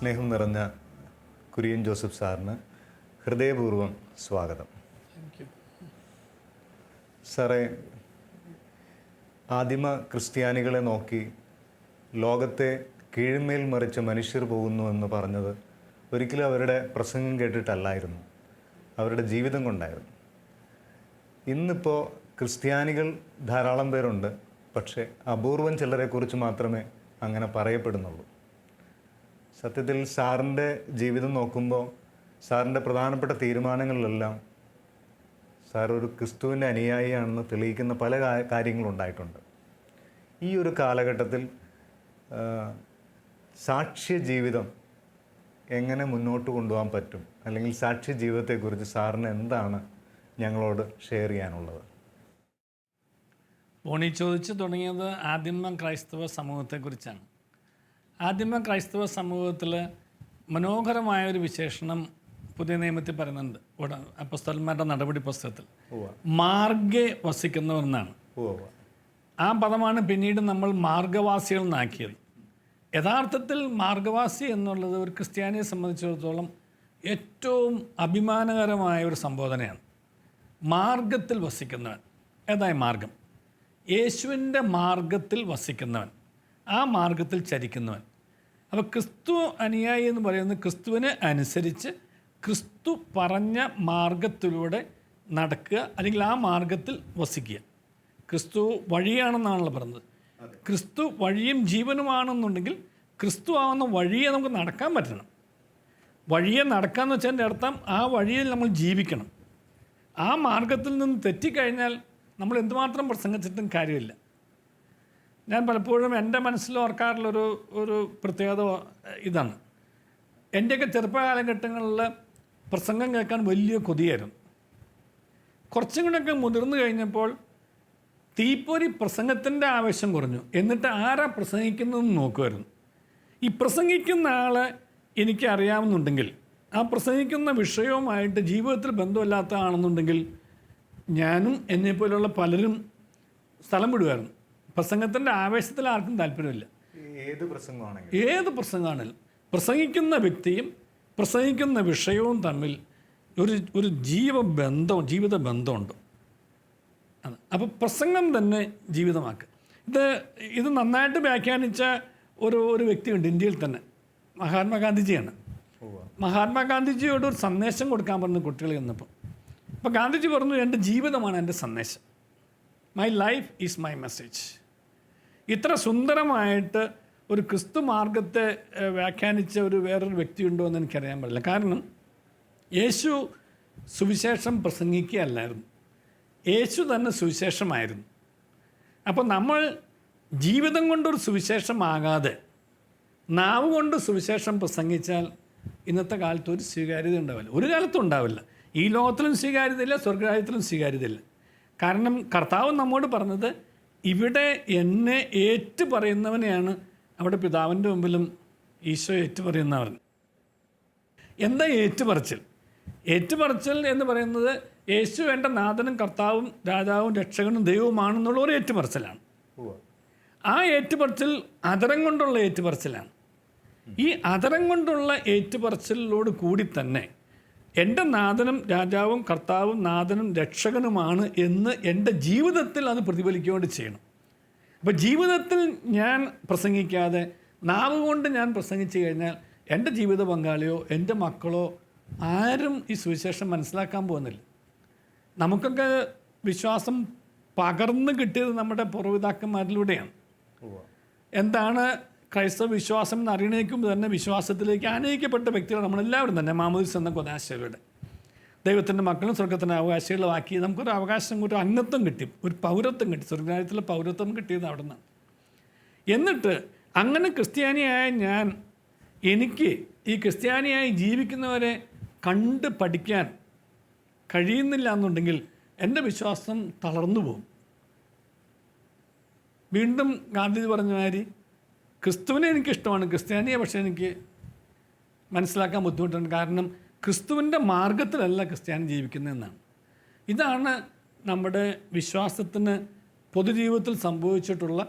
സ്നേഹം നിറഞ്ഞ കുര്യൻ ജോസഫ് സാറിന് ഹൃദയപൂർവ്വം സ്വാഗതം. സാറേ, ആദിമ ക്രിസ്ത്യാനികളെ നോക്കി ലോകത്തെ കീഴ്മേൽ മറിച്ച മനുഷ്യർ പോകുന്നു എന്ന് പറഞ്ഞത് ഒരിക്കലും അവരുടെ പ്രസംഗം കേട്ടിട്ടല്ലായിരുന്നു, അവരുടെ ജീവിതം കൊണ്ടായിരുന്നു. ഇന്നിപ്പോൾ ക്രിസ്ത്യാനികൾ ധാരാളം പേരുണ്ട്, പക്ഷേ അപൂർവം ചിലരെക്കുറിച്ച് മാത്രമേ അങ്ങനെ പറയപ്പെടുന്നുള്ളൂ. സത്യത്തിൽ സാറിൻ്റെ ജീവിതം നോക്കുമ്പോൾ സാറിൻ്റെ പ്രധാനപ്പെട്ട തീരുമാനങ്ങളിലെല്ലാം സാർ ഒരു ക്രിസ്തുവിൻ്റെ അനുയായിയാണെന്ന് തെളിയിക്കുന്ന പല കാര്യങ്ങളുണ്ടായിട്ടുണ്ട്. ഈ ഒരു കാലഘട്ടത്തിൽ സാക്ഷ്യ ജീവിതം എങ്ങനെ മുന്നോട്ട് കൊണ്ടുപോകാൻ പറ്റും, അല്ലെങ്കിൽ സാക്ഷ്യ ജീവിതത്തെക്കുറിച്ച് സാറിന് എന്താണ് ഞങ്ങളോട് ഷെയർ ചെയ്യാനുള്ളത്? ഓണി ചോദിച്ചു തുടങ്ങിയത് ആദിമ ക്രൈസ്തവ സമൂഹത്തെക്കുറിച്ചാണ്. ആദിമ ക്രൈസ്തവ സമൂഹത്തിൽ മനോഹരമായൊരു വിശേഷണം പുതിയ നിയമത്തിൽ പറയുന്നുണ്ട്. അപ്പോസ്തലന്മാരുടെ നടപടി പുസ്തകത്തിൽ മാർഗ്ഗെ വസിക്കുന്നവർ എന്നാണ്. ആ പദമാണ് പിന്നീട് നമ്മൾ മാർഗവാസികൾ എന്നാക്കിയത്. യഥാർത്ഥത്തിൽ മാർഗവാസി എന്നുള്ളത് ഒരു ക്രിസ്ത്യാനിയെ സംബന്ധിച്ചിടത്തോളം ഏറ്റവും അഭിമാനകരമായ ഒരു സംബോധനയാണ്. മാർഗത്തിൽ വസിക്കുന്നവൻ. ഏതായ മാർഗം? യേശുവിൻ്റെ മാർഗത്തിൽ വസിക്കുന്നവൻ, ആ മാർഗത്തിൽ ചരിക്കുന്നവൻ. അപ്പോൾ ക്രിസ്തു അനുയായി എന്ന് പറയുന്നത് ക്രിസ്തുവിനെ അനുസരിച്ച് ക്രിസ്തു പറഞ്ഞ മാർഗത്തിലൂടെ നടക്കുക, അല്ലെങ്കിൽ ആ മാർഗത്തിൽ വസിക്കുക. ക്രിസ്തു വഴിയാണെന്നാണല്ലോ പറഞ്ഞത്. ക്രിസ്തു വഴിയും ജീവനുമാണെന്നുണ്ടെങ്കിൽ ക്രിസ്തു ആവുന്ന വഴിയെ നമുക്ക് നടക്കാൻ പറ്റണം. വഴിയെ നടക്കാമെന്ന് വെച്ചതിൻ്റെ അർത്ഥം ആ വഴിയിൽ നമ്മൾ ജീവിക്കണം. ആ മാർഗത്തിൽ നിന്ന് തെറ്റിക്കഴിഞ്ഞാൽ നമ്മൾ എന്തുമാത്രം പ്രസംഗിച്ചിട്ടും കാര്യമില്ല. ഞാൻ പലപ്പോഴും എൻ്റെ മനസ്സിൽ ഓർക്കാറുള്ളൊരു പ്രത്യേകത ഇതാണ്. എൻ്റെയൊക്കെ ചെറുപ്പകാലഘട്ടങ്ങളിൽ പ്രസംഗം കേൾക്കാൻ വലിയ കൊതിയായിരുന്നു. കുറച്ചും കൂടെയൊക്കെ മുതിർന്നു കഴിഞ്ഞപ്പോൾ തീപ്പൊരി പ്രസംഗത്തിൻ്റെ ആവശ്യം കുറഞ്ഞു. എന്നിട്ട് ആരാ പ്രസംഗിക്കുന്നതെന്ന് നോക്കുമായിരുന്നു. ഈ പ്രസംഗിക്കുന്ന ആളെ എനിക്കറിയാമെന്നുണ്ടെങ്കിൽ, ആ പ്രസംഗിക്കുന്ന വിഷയവുമായിട്ട് ജീവിതത്തിൽ ബന്ധമില്ലാത്ത ആണെന്നുണ്ടെങ്കിൽ ഞാനും എന്നെപ്പോലുള്ള പലരും സ്ഥലം വിടുമായിരുന്നു. പ്രസംഗത്തിൻ്റെ ആവേശത്തിൽ ആർക്കും താല്പര്യമില്ല. ഏത് പ്രസംഗമാണെങ്കിലും പ്രസംഗിക്കുന്ന വ്യക്തിയും പ്രസംഗിക്കുന്ന വിഷയവും തമ്മിൽ ഒരു ജീവിത ബന്ധമുണ്ട്. അത് അപ്പോൾ പ്രസംഗം തന്നെ ജീവിതമാക്കുക. ഇത് നന്നായിട്ട് വ്യാഖ്യാനിച്ച ഒരു വ്യക്തിയുണ്ട് ഇന്ത്യയിൽ തന്നെ, മഹാത്മാഗാന്ധിജിയാണ്. മഹാത്മാഗാന്ധിജിയോട് ഒരു സന്ദേശം കൊടുക്കാൻ പറഞ്ഞു കുട്ടികൾ ചെന്നപ്പോൾ. അപ്പോൾ ഗാന്ധിജി പറഞ്ഞു, എൻ്റെ ജീവിതമാണ് എൻ്റെ സന്ദേശം. My life is my message. ഇത്ര സുന്ദരമായിട്ട് ഒരു ക്രിസ്തു മാർഗത്തെ വ്യാഖ്യാനിച്ച വേറൊരു വ്യക്തിയുണ്ടോ എന്ന് എനിക്കറിയാൻ പാടില്ല. കാരണം യേശു സുവിശേഷം പ്രസംഗിക്കുകയല്ലായിരുന്നു, യേശു തന്നെ സുവിശേഷമായിരുന്നു. അപ്പോൾ നമ്മൾ ജീവിതം കൊണ്ടൊരു സുവിശേഷമാകാതെ നാവ് കൊണ്ട് സുവിശേഷം പ്രസംഗിച്ചാൽ ഇന്നത്തെ കാലത്ത് ഒരു സ്വീകാര്യത ഉണ്ടാവില്ല. ഒരു കാലത്തും ഉണ്ടാവില്ല. ഈ ലോകത്തിലും സ്വീകാര്യതയില്ല, സ്വർഗരാജ്യത്തിലും സ്വീകാര്യതയില്ല. കാരണം കർത്താവ് നമ്മോട് പറഞ്ഞത്, ഇവിടെ എന്നെ ഏറ്റു പറയുന്നവനെയാണ് അവിടെ പിതാവിൻ്റെ മുമ്പിലും ഈശോ ഏറ്റുപറയുന്നവൻ. എന്താ ഏറ്റുപറച്ചിൽ? ഏറ്റുപറച്ചിൽ എന്ന് പറയുന്നത് യേശു എൻ്റെ നാഥനും കർത്താവും രാജാവും രക്ഷകനും ദൈവവുമാണെന്നുള്ള ഒരു ഏറ്റുപറച്ചിലാണ്. ആ ഏറ്റുപറച്ചിൽ അതരം കൊണ്ടുള്ള ഏറ്റുപറച്ചിലാണ്. ഈ അതരം കൊണ്ടുള്ള ഏറ്റുപറച്ചിലോട് കൂടി തന്നെ എൻ്റെ നാഥനും രാജാവും കർത്താവും നാഥനും രക്ഷകനുമാണ് എന്ന് എൻ്റെ ജീവിതത്തിൽ അത് പ്രതിഫലിക്കുകയോട് ചെയ്യണം. അപ്പോൾ ജീവിതത്തിൽ ഞാൻ പ്രസംഗിക്കാതെ നാവ് കൊണ്ട് ഞാൻ പ്രസംഗിച്ചു കഴിഞ്ഞാൽ എൻ്റെ ജീവിത പങ്കാളിയോ എൻ്റെ മക്കളോ ആരും ഈ സുവിശേഷം മനസ്സിലാക്കാൻ പോകുന്നില്ല. നമുക്കൊക്കെ വിശ്വാസം പകർന്നു കിട്ടിയത് നമ്മുടെ പൂർവ്വപിതാക്കന്മാരിലൂടെയാണ്. എന്താണ് ക്രൈസ്തവ വിശ്വാസം എന്ന് അറിയണേക്കുമ്പോൾ തന്നെ വിശ്വാസത്തിലേക്ക് ആനയിക്കപ്പെട്ട വ്യക്തികൾ നമ്മളെല്ലാവരും തന്നെ. മാമോദിസ എന്ന കൊനാശയിലൂടെ ദൈവത്തിൻ്റെ മക്കളും സ്വർഗത്തിൻ്റെ അവകാശികളുമാക്കി നമുക്കൊരു അവകാശം, ഒരു അംഗത്വം കിട്ടി, ഒരു പൗരത്വം കിട്ടി. സ്വർഗരാജ്യത്തിലെ പൗരത്വം കിട്ടിയത് അവിടെ നിന്നാണ്. എന്നിട്ട് അങ്ങനെ ക്രിസ്ത്യാനിയായ എനിക്ക് ഈ ക്രിസ്ത്യാനിയായി ജീവിക്കുന്നവരെ കണ്ട് പഠിക്കാൻ കഴിയുന്നില്ല എന്നുണ്ടെങ്കിൽ എൻ്റെ വിശ്വാസം തളർന്നു പോകും. വീണ്ടും ഗാന്ധിജി പറഞ്ഞ മാതിരി ക്രിസ്തുവിനെ എനിക്കിഷ്ടമാണ്, ക്രിസ്ത്യാനിയെ പക്ഷേ എനിക്ക് മനസ്സിലാക്കാൻ ബുദ്ധിമുട്ടുണ്ട്. കാരണം ക്രിസ്തുവിൻ്റെ മാർഗത്തിലല്ല ക്രിസ്ത്യാനി ജീവിക്കുന്നതെന്നാണ്. ഇതാണ് നമ്മുടെ വിശ്വാസത്തിന് പൊതുജീവിതത്തിൽ സംഭവിച്ചിട്ടുള്ള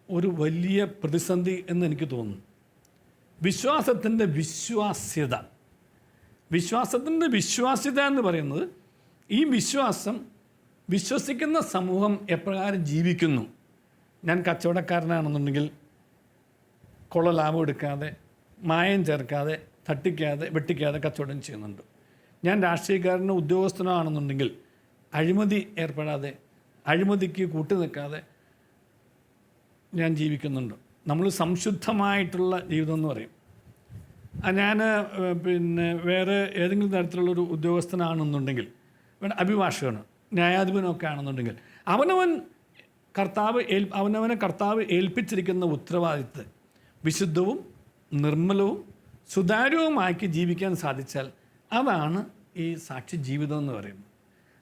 ഒരു വലിയ പ്രതിസന്ധി എന്ന് എനിക്ക് തോന്നുന്നു. വിശ്വാസത്തിൻ്റെ വിശ്വാസ്യത. വിശ്വാസത്തിൻ്റെ വിശ്വാസ്യത എന്ന് പറയുന്നത് ഈ വിശ്വാസം വിശ്വസിക്കുന്ന സമൂഹം എപ്രകാരം ജീവിക്കുന്നു. ഞാൻ കച്ചവടക്കാരനാണെന്നുണ്ടെങ്കിൽ കൊള്ള ലാഭം എടുക്കാതെ, മായം ചേർക്കാതെ, തട്ടിക്കാതെ, വെട്ടിക്കാതെ കച്ചവടം ചെയ്യുന്നുണ്ട്. ഞാൻ രാഷ്ട്രീയക്കാരനോ ഉദ്യോഗസ്ഥനോ ആണെന്നുണ്ടെങ്കിൽ അഴിമതി ഏർപ്പെടാതെ, അഴിമതിക്ക് കൂട്ടു നിൽക്കാതെ ഞാൻ ജീവിക്കുന്നുണ്ട്. നമ്മൾ സംശുദ്ധമായിട്ടുള്ള ജീവിതം എന്ന് പറയും. ഞാൻ വേറെ ഏതെങ്കിലും തരത്തിലുള്ളൊരു ഉദ്യോഗസ്ഥനാണെന്നുണ്ടെങ്കിൽ, അഭിഭാഷകനോ ന്യായാധിപനൊക്കെ ആണെന്നുണ്ടെങ്കിൽ അവനവനെ കർത്താവ് ഏൽപ്പിച്ചിരിക്കുന്ന ഉത്തരവാദിത്തത്തെ വിശുദ്ധവും നിർമ്മലവും സുതാര്യവുമാക്കി ജീവിക്കാൻ സാധിച്ചാൽ അതാണ് ഈ സാക്ഷി ജീവിതം എന്ന് പറയുന്നത്.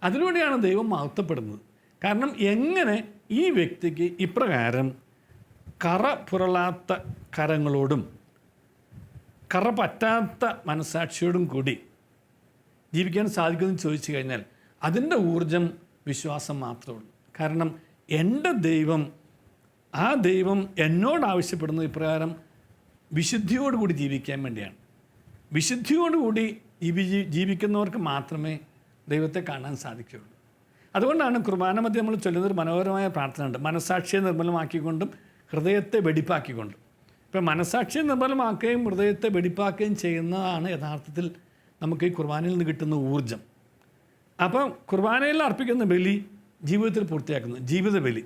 അതിലൂടെയാണ് ദൈവം മഹത്വപ്പെടുന്നത്. കാരണം എങ്ങനെ ഈ വ്യക്തിക്ക് ഇപ്രകാരം കറ പുരളാത്ത കരങ്ങളോടും കറ പറ്റാത്ത മനസാക്ഷിയോടും കൂടി ജീവിക്കാൻ സാധിക്കുമെന്ന് ചോദിച്ചു കഴിഞ്ഞാൽ അതിൻ്റെ ഊർജം വിശ്വാസം മാത്രമേ ഉള്ളൂ. കാരണം എൻ്റെ ദൈവം, ആ ദൈവം എന്നോട് ആവശ്യപ്പെടുന്നത് ഇപ്രകാരം വിശുദ്ധിയോടുകൂടി ജീവിക്കാൻ വേണ്ടിയാണ്. വിശുദ്ധിയോടുകൂടി ജീവിക്കുന്നവർക്ക് മാത്രമേ ദൈവത്തെ കാണാൻ സാധിക്കുകയുള്ളൂ. അതുകൊണ്ടാണ് കുർബാന മധ്യ നമ്മൾ ചൊല്ലുന്നൊരു മനോഹരമായ പ്രാർത്ഥന ഉണ്ട്. മനസാക്ഷിയെ നിർമ്മലമാക്കിക്കൊണ്ടും ഹൃദയത്തെ വെടിപ്പാക്കിക്കൊണ്ടും. ഇപ്പം മനസാക്ഷിയെ നിർമ്മലമാക്കുകയും ഹൃദയത്തെ വെടിപ്പാക്കുകയും ചെയ്യുന്നതാണ് യഥാർത്ഥത്തിൽ നമുക്ക് ഈ കുർബാനയിൽ നിന്ന് കിട്ടുന്ന ഊർജം. അപ്പം കുർബാനയിൽ അർപ്പിക്കുന്ന ബലി ജീവിതത്തിൽ പൂർത്തിയാക്കുന്നത് ജീവിത ബലി.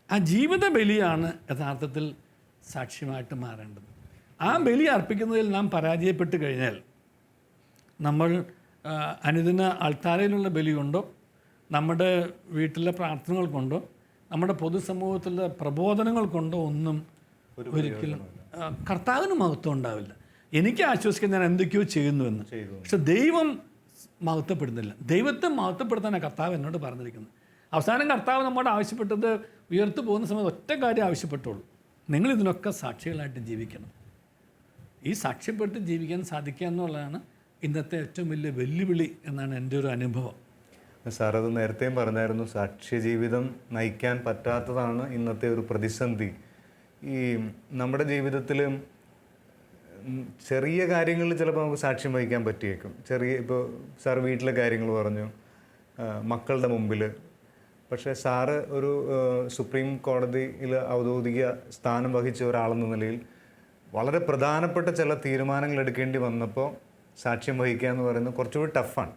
ആ ജീവിത ബലിയാണ് യഥാർത്ഥത്തിൽ സാക്ഷ്യമായിട്ട് മാറേണ്ടത്. ആ ബലി അർപ്പിക്കുന്നതിൽ നാം പരാജയപ്പെട്ട് കഴിഞ്ഞാൽ നമ്മൾ അനുദിന അൾത്താരയിലുള്ള ബലി കൊണ്ടോ, നമ്മുടെ വീട്ടിലെ പ്രാർത്ഥനകൾ കൊണ്ടോ, നമ്മുടെ പൊതുസമൂഹത്തിലെ പ്രബോധനങ്ങൾ കൊണ്ടോ ഒന്നും ഒരിക്കലും കർത്താവിന് മഹത്വം ഉണ്ടാവില്ല. എനിക്ക് ആശ്വസിക്കാൻ ഞാൻ എന്തൊക്കെയോ ചെയ്യുന്നുവെന്ന്. പക്ഷെ ദൈവം മഹത്വപ്പെടുന്നില്ല. ദൈവത്തെ മഹത്വപ്പെടുത്താനാണ് കർത്താവ് എന്നോട് പറഞ്ഞിരിക്കുന്നത്. അവസാനം കർത്താവ് നമ്മോട് ആവശ്യപ്പെട്ടത്, ഉയർത്തു പോകുന്ന സമയത്ത് ഒറ്റ കാര്യം ആവശ്യപ്പെട്ടുള്ളൂ: നിങ്ങൾ ഇതിനൊക്കെ സാക്ഷികളായിട്ട് ജീവിക്കണം. ഈ സാക്ഷ്യപ്പെട്ട് ജീവിക്കാൻ സാധിക്കുക എന്നുള്ളതാണ് ഇന്നത്തെ ഏറ്റവും വലിയ വെല്ലുവിളി എന്നാണ് എൻ്റെ ഒരു അനുഭവം. സാർ അത് നേരത്തെയും പറഞ്ഞായിരുന്നു, സാക്ഷ്യജീവിതം നയിക്കാൻ പറ്റാത്തതാണ് ഇന്നത്തെ ഒരു പ്രതിസന്ധി. ഈ നമ്മുടെ ജീവിതത്തിൽ ചെറിയ കാര്യങ്ങളിൽ ചിലപ്പോൾ നമുക്ക് സാക്ഷ്യം വഹിക്കാൻ പറ്റിയേക്കും. ഇപ്പോൾ സാർ വീട്ടിലെ കാര്യങ്ങൾ പറഞ്ഞു, മക്കളുടെ മുമ്പിൽ. പക്ഷേ സാറ് ഒരു സുപ്രീം കോടതിയിൽ ഔദ്യോഗിക സ്ഥാനം വഹിച്ച ഒരാളെന്ന നിലയിൽ വളരെ പ്രധാനപ്പെട്ട ചില തീരുമാനങ്ങൾ എടുക്കേണ്ടി വന്നപ്പോൾ സാക്ഷ്യം വഹിക്കുക എന്ന് പറയുന്നത് കുറച്ചുകൂടി ടഫാണ്.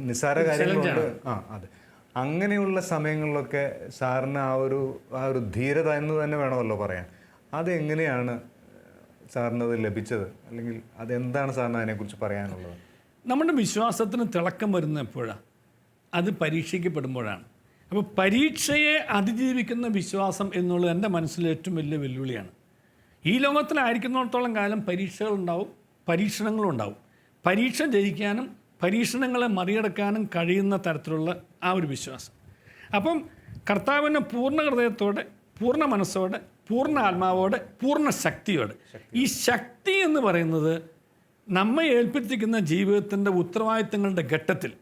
നിസ്സാര കാര്യങ്ങളുണ്ട്. അതെ. അങ്ങനെയുള്ള സമയങ്ങളിലൊക്കെ സാറിന് ആ ഒരു ധീരത എന്ന് തന്നെ വേണമല്ലോ പറയാൻ. അതെങ്ങനെയാണ് സാറിനത് ലഭിച്ചത്? അല്ലെങ്കിൽ അതെന്താണ് സാറിന് അതിനെക്കുറിച്ച് പറയാനുള്ളത്? നമ്മുടെ വിശ്വാസത്തിന് തിളക്കം വരുന്ന എപ്പോഴാണ്? അത് പരീക്ഷിക്കപ്പെടുമ്പോഴാണ്. അപ്പോൾ പരീക്ഷയെ അതിജീവിക്കുന്ന വിശ്വാസം എന്നുള്ളത് എൻ്റെ മനസ്സിലെ ഏറ്റവും വലിയ വെല്ലുവിളിയാണ്. ഈ ലോകത്തിലായിരിക്കുന്നിടത്തോളം കാലം പരീക്ഷകളുണ്ടാവും, പരീക്ഷണങ്ങളുണ്ടാവും. പരീക്ഷ ജയിക്കാനും പരീക്ഷണങ്ങളെ മറികടക്കാനും കഴിയുന്ന തരത്തിലുള്ള ആ ഒരു വിശ്വാസം. അപ്പം കർത്താവിനെ പൂർണ്ണ ഹൃദയത്തോടെ, പൂർണ്ണ മനസ്സോടെ, പൂർണ്ണ ആത്മാവോടെ, പൂർണ്ണ ശക്തിയോടെ. ഈ ശക്തി എന്ന് പറയുന്നത് നമ്മെ ഏൽപ്പിച്ചിരിക്കുന്ന ജീവിതത്തിൻ്റെ ഉത്തരവാദിത്തങ്ങളുടെ ഘട്ടത്തിൽ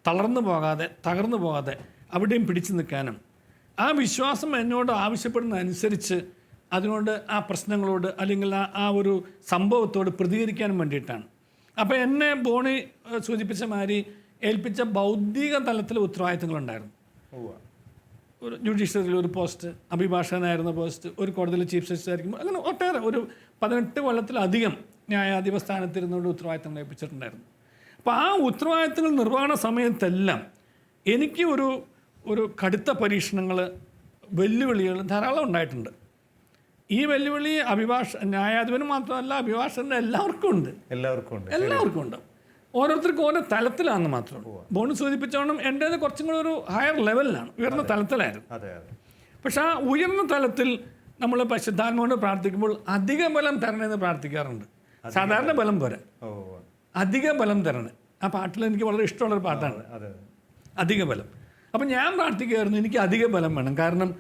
തളർന്നു പോകാതെ, തകർന്നു പോകാതെ അവിടെയും പിടിച്ചു നിൽക്കാനും, ആ വിശ്വാസം എന്നോട് ആവശ്യപ്പെടുന്നതനുസരിച്ച് അതിനോട്, ആ പ്രശ്നങ്ങളോട് അല്ലെങ്കിൽ ആ ഒരു സംഭവത്തോട് പ്രതികരിക്കാനും വേണ്ടിയിട്ടാണ്. അപ്പോൾ എന്നെ ബോണി സൂചിപ്പിച്ച മാതിരി ഏൽപ്പിച്ച ബൗദ്ധിക തലത്തിലെ ഉത്തരവാദിത്തങ്ങളുണ്ടായിരുന്നു. ഒരു ജുഡീഷ്യറിയിൽ ഒരു പോസ്റ്റ്, അഭിഭാഷകനായിരുന്ന പോസ്റ്റ്, ഒരു കോടതിയിലെ ചീഫ് ജസ്റ്റിസ് ആയിരിക്കുമ്പോൾ, അങ്ങനെ ഒട്ടേറെ ഒരു 18 കൊല്ലത്തിലധികം ന്യായാധിപ സ്ഥാനത്തിരുന്നോട് ഉത്തരവാദിത്തങ്ങൾ ഏൽപ്പിച്ചിട്ടുണ്ടായിരുന്നു. അപ്പോൾ ആ ഉത്തരവാദിത്തങ്ങൾ നിർവഹണ സമയത്തെല്ലാം എനിക്ക് ഒരു കടുത്ത പരീക്ഷണങ്ങൾ, വെല്ലുവിളികൾ ധാരാളം ഉണ്ടായിട്ടുണ്ട്. ഈ വെല്ലുവിളി ന്യായാധിപന് മാത്രമല്ല, അഭിഭാഷകന് എല്ലാവർക്കും ഉണ്ട്. ഓരോരുത്തർക്കും ഓരോ തലത്തിലാണെന്ന് മാത്രമേ. ബോണി സൂചിപ്പിച്ചോണം എൻ്റേത് കുറച്ചും കൂടെ ഒരു ഹയർ ലെവലിലാണ്, ഉയർന്ന തലത്തിലായിരുന്നു. പക്ഷെ ആ ഉയർന്ന തലത്തിൽ നമ്മൾ പരിശുദ്ധാത്മാവിനോട് പ്രാർത്ഥിക്കുമ്പോൾ അധിക ബലം തരണമെന്ന് പ്രാർത്ഥിക്കാറുണ്ട്. സാധാരണ ബലം പോരാ, അധിക ബലം തരണം. ആ പാട്ടിൽ എനിക്ക് വളരെ ഇഷ്ടമുള്ളൊരു പാട്ടാണ് അധിക ബലം. അപ്പം ഞാൻ പ്രാർത്ഥിക്കുമായിരുന്നു, എനിക്ക് അധിക ബലം വേണം. കാരണം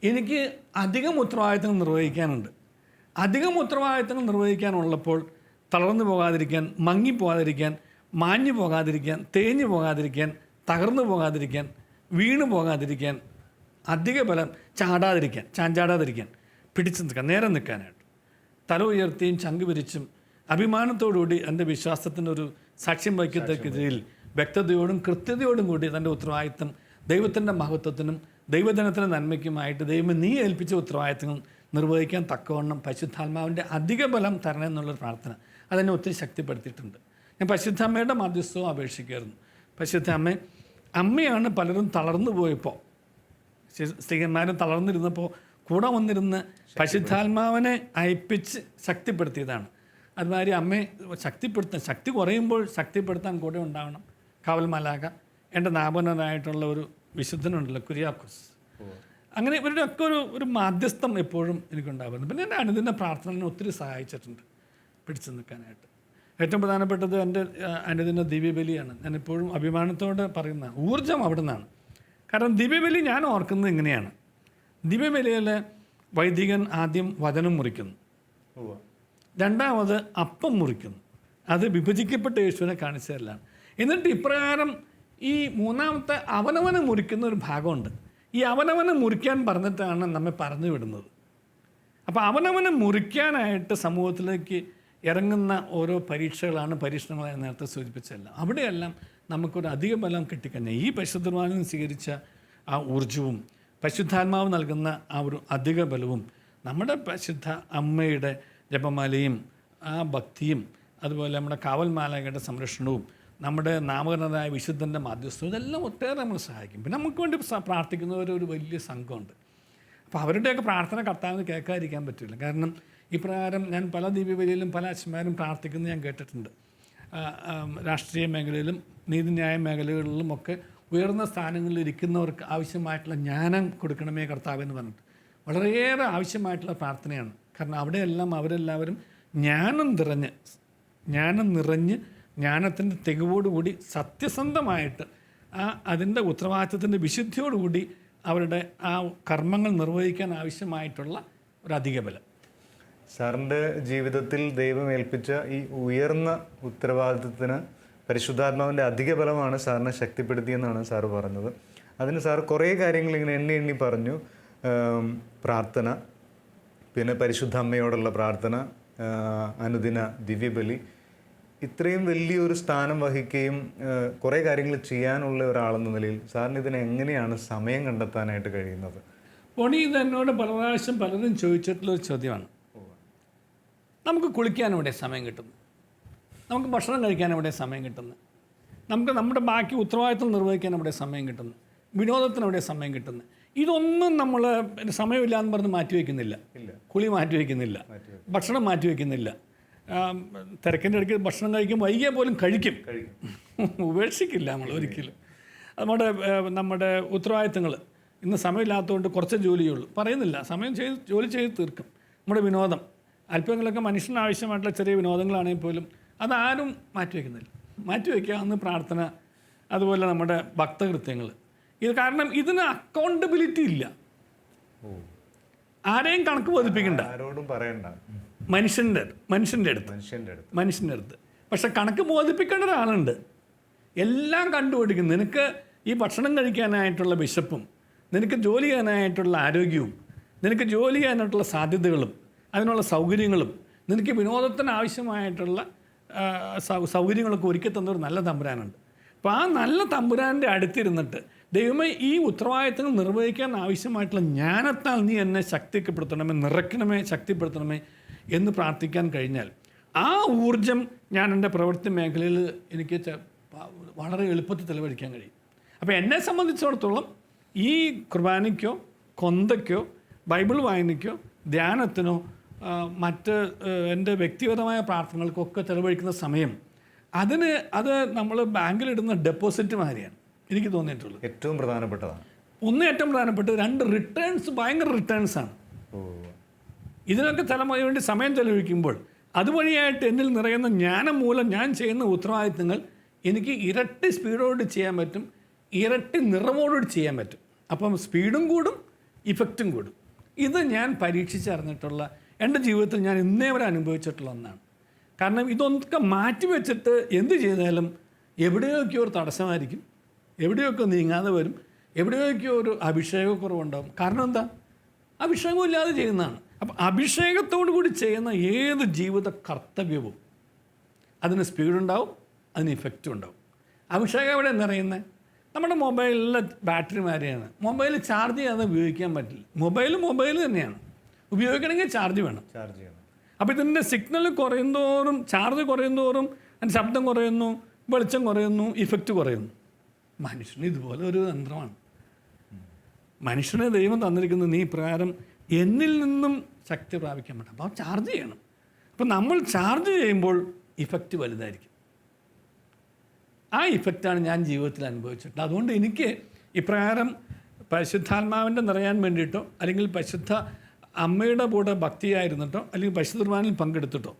എനിക്ക് അധികം ഉത്തരവാദിത്തങ്ങൾ നിർവഹിക്കാനുണ്ട്. അധികം ഉത്തരവാദിത്തങ്ങൾ നിർവഹിക്കാനുള്ളപ്പോൾ തളർന്നു പോകാതിരിക്കാൻ, മങ്ങിപ്പോകാതിരിക്കാൻ, മാഞ്ഞു പോകാതിരിക്കാൻ, തേഞ്ഞു പോകാതിരിക്കാൻ, തകർന്നു പോകാതിരിക്കാൻ, വീണു പോകാതിരിക്കാൻ, അധിക ബലം ചാടാതിരിക്കാൻ, ചാഞ്ചാടാതിരിക്കാൻ, പിടിച്ചു നിൽക്കാൻ, നേരെ നിൽക്കാനായിട്ട് തല ഉയർത്തിയും ചങ്ക് വിരിച്ചും അഭിമാനത്തോടുകൂടി എൻ്റെ വിശ്വാസത്തിനൊരു സാക്ഷ്യം വഹിക്കത്തക്കതിൽ വ്യക്തതയോടും കൃത്യതയോടും കൂടി തൻ്റെ ഉത്തരവാദിത്തം ദൈവത്തിൻ്റെ മഹത്വത്തിനും ദൈവജനത്തിൻ്റെ നന്മയ്ക്കുമായിട്ട് ദൈവം നീ ഏൽപ്പിച്ച ഉത്തരവാദിത്തങ്ങൾ നിർവഹിക്കാൻ തക്കവണ്ണം പരിശുദ്ധാത്മാവിൻ്റെ അധിക ബലം തരണം എന്നുള്ളൊരു പ്രാർത്ഥന അതെന്നെ ഒത്തിരി ശക്തിപ്പെടുത്തിയിട്ടുണ്ട്. ഞാൻ പരിശുദ്ധ അമ്മയുടെ മധ്യസ്ഥവും അപേക്ഷിക്കുമായിരുന്നു. പരിശുദ്ധ അമ്മയാണ് പലരും തളർന്നു പോയപ്പോൾ, സ്ത്രീകന്മാരും തളർന്നിരുന്നപ്പോൾ കൂടെ വന്നിരുന്ന് പരിശുദ്ധാത്മാവിനെ അയപ്പിച്ച് ശക്തിപ്പെടുത്തിയതാണ്. അതുമാതിരി അമ്മയെ ശക്തിപ്പെടുത്താൻ, ശക്തി കുറയുമ്പോൾ ശക്തിപ്പെടുത്താൻ കൂടെ ഉണ്ടാവണം കാവൽ മാലാഖ. എൻ്റെ നാപനനായിട്ടുള്ള ഒരു വിശുദ്ധനുണ്ടല്ലോ, കുര്യാക്കോസ്. അങ്ങനെ ഇവരുടെ ഒക്കെ ഒരു മാധ്യസ്ഥം എപ്പോഴും എനിക്കുണ്ടാകുന്നു. പിന്നെ എൻ്റെ അനുദിന പ്രാർത്ഥന ഒത്തിരി സഹായിച്ചിട്ടുണ്ട് പിടിച്ചു നിൽക്കാനായിട്ട്. ഏറ്റവും പ്രധാനപ്പെട്ടത് എൻ്റെ അനുദിന ദിവ്യബലിയാണ്. ഞാനെപ്പോഴും അഭിമാനത്തോടെ പറയുന്ന ഊർജ്ജം അവിടെ നിന്നാണ്. കാരണം ദിവ്യബലി ഞാൻ ഓർക്കുന്നത് ഇങ്ങനെയാണ്. ദിവ്യബലിയിൽ വൈദികൻ ആദ്യം വചനം മുറിക്കുന്നു, രണ്ടാമത് അപ്പം മുറിക്കുന്നു. അത് വിഭജിക്കപ്പെട്ട യേശുവിനെ കാണിച്ചതല്ലാണ്. എന്നിട്ട് ഇപ്രകാരം ഈ മൂന്നാമത്തെ അവനവനെ മുറിക്കുന്ന ഒരു ഭാഗമുണ്ട്. ഈ അവനവനെ മുറിക്കാൻ പറഞ്ഞിട്ടാണ് നമ്മെ പറഞ്ഞു വിടുന്നത്. അപ്പോൾ അവനവനെ മുറിക്കാനായിട്ട് സമൂഹത്തിലേക്ക് ഇറങ്ങുന്ന ഓരോ പരീക്ഷണങ്ങളാണ് നേരത്തെ സൂചിപ്പിച്ചതല്ല. അവിടെയെല്ലാം നമുക്കൊരു അധിക ബലം കിട്ടിക്കഴിഞ്ഞാൽ ഈ പരിശുദ്ധമാനം സ്വീകരിച്ച ആ ഊർജവും പരിശുദ്ധാത്മാവ് നൽകുന്ന ആ ഒരു അധിക ബലവും നമ്മുടെ പരിശുദ്ധ അമ്മയുടെ ജപമാലയും ആ ഭക്തിയും അതുപോലെ നമ്മുടെ കാവൽ മാലാഖയുടെ സംരക്ഷണവും നമ്മുടെ നാമകരണരായ വിശുദ്ധൻ്റെ മാധ്യസ്ഥവും ഇതെല്ലാം ഒട്ടേറെ നമ്മൾ സഹായിക്കും. പിന്നെ നമുക്ക് വേണ്ടി പ്രാർത്ഥിക്കുന്നവരൊരു വലിയ സംഘമുണ്ട്. അപ്പോൾ അവരുടെയൊക്കെ പ്രാർത്ഥന കർത്താവിന് കേൾക്കാതിരിക്കാൻ പറ്റില്ല. കാരണം ഇപ്രകാരം ഞാൻ പല ദിവ്യബലിയിലും പല അച്ഛന്മാരും പ്രാർത്ഥിക്കുന്നത് ഞാൻ കേട്ടിട്ടുണ്ട്. രാഷ്ട്രീയ മേഖലയിലും നീതിന്യായ മേഖലകളിലും ഒക്കെ ഉയർന്ന സ്ഥാനങ്ങളിൽ ഇരിക്കുന്നവർക്ക് ആവശ്യമായിട്ടുള്ള ജ്ഞാനം കൊടുക്കണമേ കർത്താവെന്ന് പറഞ്ഞിട്ട് വളരെയേറെ ആവശ്യമായിട്ടുള്ള പ്രാർത്ഥനയാണ്. കാരണം അവിടെയെല്ലാം അവരെല്ലാവരും ജ്ഞാനം നിറഞ്ഞ് ജ്ഞാനത്തിൻ്റെ തികവോടുകൂടി സത്യസന്ധമായിട്ട് അതിൻ്റെ ഉത്തരവാദിത്വത്തിൻ്റെ വിശുദ്ധിയോടുകൂടി അവരുടെ ആ കർമ്മങ്ങൾ നിർവഹിക്കാൻ ആവശ്യമായിട്ടുള്ള ഒരു അധിക ബലം. സാറിൻ്റെ ജീവിതത്തിൽ ദൈവം ഏൽപ്പിച്ച ഈ ഉയർന്ന ഉത്തരവാദിത്വത്തിന് പരിശുദ്ധാത്മാവിൻ്റെ അധിക ബലമാണ് സാറിനെ ശക്തിപ്പെടുത്തിയെന്നാണ് സാറ് പറഞ്ഞത്. അതിന് സാർ കുറേ കാര്യങ്ങൾ ഇങ്ങനെ എണ്ണി പറഞ്ഞു. പ്രാർത്ഥന, പിന്നെ പരിശുദ്ധ അമ്മയോടുള്ള പ്രാർത്ഥന, അനുദിന ദിവ്യബലി, ഇത്രയും വലിയൊരു സ്ഥാനം വഹിക്കുകയും കുറേ കാര്യങ്ങൾ ചെയ്യാനുള്ള ഒരാളെന്ന നിലയിൽ സാറിന് ഇതിന് എങ്ങനെയാണ് സമയം കണ്ടെത്താനായിട്ട് കഴിയുന്നത്? ഇത് എന്നോട് പല പ്രാവശ്യം പലരും ചോദിച്ചിട്ടുള്ളൊരു ചോദ്യമാണ്. നമുക്ക് കുളിക്കാൻ എവിടെ സമയം കിട്ടുന്നു? നമുക്ക് ഭക്ഷണം കഴിക്കാൻ എവിടെ സമയം കിട്ടുന്നു? നമുക്ക് നമ്മുടെ ബാക്കി ഉത്തരവാദിത്വം നിർവഹിക്കാൻ എവിടെ സമയം കിട്ടുന്നു? വിനോദത്തിന് എവിടെ സമയം കിട്ടുന്നു? ഇതൊന്നും നമ്മൾ സമയമില്ല എന്ന് പറഞ്ഞ് മാറ്റിവെക്കുന്നില്ല. കുളി മാറ്റിവെക്കുന്നില്ല, ഭക്ഷണം മാറ്റിവെക്കുന്നില്ല. തിരക്കിൻ്റെ ഇടയ്ക്ക് ഭക്ഷണം കഴിക്കും, വൈകിയാൽ പോലും കഴിക്കും, ഉപേക്ഷിക്കില്ല നമ്മൾ ഒരിക്കലും. നമ്മുടെ ഉത്തരവാദിത്തങ്ങൾ ഇന്ന് സമയമില്ലാത്തതുകൊണ്ട് കുറച്ച് ജോലിയുള്ളൂ പറയുന്നില്ല, സമയം ജോലി ചെയ്ത് തീർക്കും. നമ്മുടെ വിനോദം അല്പങ്ങളൊക്കെ മനുഷ്യന് ആവശ്യമായിട്ടുള്ള ചെറിയ വിനോദങ്ങളാണെങ്കിൽ പോലും അതാരും മാറ്റിവെക്കുന്നില്ല. മാറ്റിവെക്കാവുന്ന പ്രാർത്ഥന, അതുപോലെ നമ്മുടെ ഭക്തകൃത്യങ്ങൾ. ഇത് കാരണം ഇതിന് അക്കൗണ്ടബിലിറ്റി ഇല്ല, ആരെയും കണക്ക് ബോധിപ്പിക്കണ്ട, ആരോടും പറയണ്ട, മനുഷ്യൻ്റെ അടുത്ത്. പക്ഷെ കണക്ക് ബോധിപ്പിക്കേണ്ട ഒരാളുണ്ട്, എല്ലാം കണ്ടുപിടിക്കും. നിനക്ക് ഈ ഭക്ഷണം കഴിക്കാനായിട്ടുള്ള വിശപ്പും, നിനക്ക് ജോലി ചെയ്യാനായിട്ടുള്ള ആരോഗ്യവും, നിനക്ക് ജോലി ചെയ്യാനായിട്ടുള്ള സാധ്യതകളും അതിനുള്ള സൗകര്യങ്ങളും, നിനക്ക് വിനോദത്തിന് ആവശ്യമായിട്ടുള്ള സൗകര്യങ്ങളൊക്കെ ഒരുക്കി തന്നൊരു നല്ല തമ്പുരാനുണ്ട്. അപ്പോൾ ആ നല്ല തമ്പുരാൻ്റെ അടുത്തിരുന്നിട്ട് ദൈവമേ ഈ ഉത്തരവാദിത്തങ്ങൾ നിർവഹിക്കാൻ ആവശ്യമായിട്ടുള്ള ജ്ഞാനത്താൽ നീ എന്നെ ശക്തിപ്പെടുത്തണമേ, നിറയ്ക്കണമേ, ശക്തിപ്പെടുത്തണമേ എന്ന് പ്രാർത്ഥിക്കാൻ കഴിഞ്ഞാൽ ആ ഊർജം ഞാൻ എൻ്റെ പ്രവൃത്തി മേഖലയിൽ എനിക്ക് വളരെ എളുപ്പത്തിൽ ചെലവഴിക്കാൻ കഴിയും. അപ്പോൾ എന്നെ സംബന്ധിച്ചിടത്തോളം ഈ കുർബാനയ്ക്കോ കൊന്തയ്ക്കോ ബൈബിൾ വായനയ്ക്കോ ധ്യാനത്തിനോ മറ്റ് എൻ്റെ വ്യക്തിഗതമായ പ്രാർത്ഥനകൾക്കൊക്കെ ചെലവഴിക്കുന്ന സമയം അത് നമ്മൾ ബാങ്കിലിടുന്ന ഡെപ്പോസിറ്റ് മാതിരിയാണ് എനിക്ക് തോന്നിയിട്ടുള്ളത്. ഏറ്റവും പ്രധാനപ്പെട്ടതാണ്. ഏറ്റവും പ്രധാനപ്പെട്ടത്, രണ്ട് റിട്ടേൺസ്, ഭയങ്കര റിട്ടേൺസാണ്. ഇതിനൊക്കെ വേണ്ടി സമയം ചെലവഴിക്കുമ്പോൾ അതുവഴിയായിട്ട് എന്നിൽ നിറയുന്ന ജ്ഞാനം മൂലം ഞാൻ ചെയ്യുന്ന ഉത്തരവാദിത്തങ്ങൾ എനിക്ക് ഇരട്ടി സ്പീഡോട് ചെയ്യാൻ പറ്റും, ഇരട്ടി നിറവോടുകൂടി ചെയ്യാൻ പറ്റും. അപ്പം സ്പീഡും കൂടും, ഇഫക്റ്റും കൂടും. ഇത് ഞാൻ പരീക്ഷിച്ചറിഞ്ഞിട്ടുള്ള, എൻ്റെ ജീവിതത്തിൽ ഞാൻ ഇന്നേ വരെ അനുഭവിച്ചിട്ടുള്ള ഒന്നാണ്. കാരണം ഇതൊക്കെ മാറ്റി വെച്ചിട്ട് എന്ത് ചെയ്താലും എവിടെയൊക്കെ ഒരു തടസ്സമായിരിക്കും, എവിടെയൊക്കെ നീങ്ങാതെ വരും, എവിടെയൊക്കെ ഒരു അഭിഷേകക്കുറവുണ്ടാകും. കാരണം എന്താ? അഭിഷേകമില്ലാതെ ചെയ്യുന്നതാണ്. അപ്പം അഭിഷേകത്തോടു കൂടി ചെയ്യുന്ന ഏത് ജീവിത കർത്തവ്യവും അതിന് സ്പീഡുണ്ടാവും, അതിന് ഇഫക്റ്റും ഉണ്ടാവും. അഭിഷേകം എവിടെ നിറയുന്നത്? നമ്മുടെ മൊബൈലിലെ ബാറ്ററി മാതിരിയാണ്. മൊബൈൽ ചാർജ് ചെയ്യാതെ ഉപയോഗിക്കാൻ പറ്റില്ല. മൊബൈൽ തന്നെയാണ്, ഉപയോഗിക്കണമെങ്കിൽ ചാർജ് വേണം. ചാർജ് ചെയ്യണം. അപ്പോൾ ഇതിൻ്റെ സിഗ്നൽ കുറയുന്തോറും, ചാർജ് കുറയുന്തോറും അതിൻ്റെ ശബ്ദം കുറയുന്നു, വെളിച്ചം കുറയുന്നു, ഇഫക്റ്റ് കുറയുന്നു. മനുഷ്യന് ഇതുപോലെ ഒരു തന്ത്രമാണ്. മനുഷ്യനെ ദൈവം തന്നിരിക്കുന്നത് നീ പ്രകാരം എന്നിൽ നിന്നും ശക്തി പ്രാപിക്കാൻ പറ്റും. അപ്പോൾ ചാർജ് ചെയ്യണം. അപ്പോൾ നമ്മൾ ചാർജ് ചെയ്യുമ്പോൾ ഇഫക്റ്റ് വലുതായിരിക്കും. ആ ഇഫക്റ്റാണ് ഞാൻ ജീവിതത്തിൽ അനുഭവിച്ചിട്ടുള്ളത്. അതുകൊണ്ട് എനിക്ക് ഇപ്രകാരം പരിശുദ്ധാത്മാവിൻ്റെ നിറയാൻ വേണ്ടിയിട്ടോ, അല്ലെങ്കിൽ പരിശുദ്ധ അമ്മയുടെ കൂടെ ഭക്തിയായിരുന്നിട്ടോ, അല്ലെങ്കിൽ പരിശുദ്ധ കുർബാനയിൽ പങ്കെടുത്തിട്ടോ,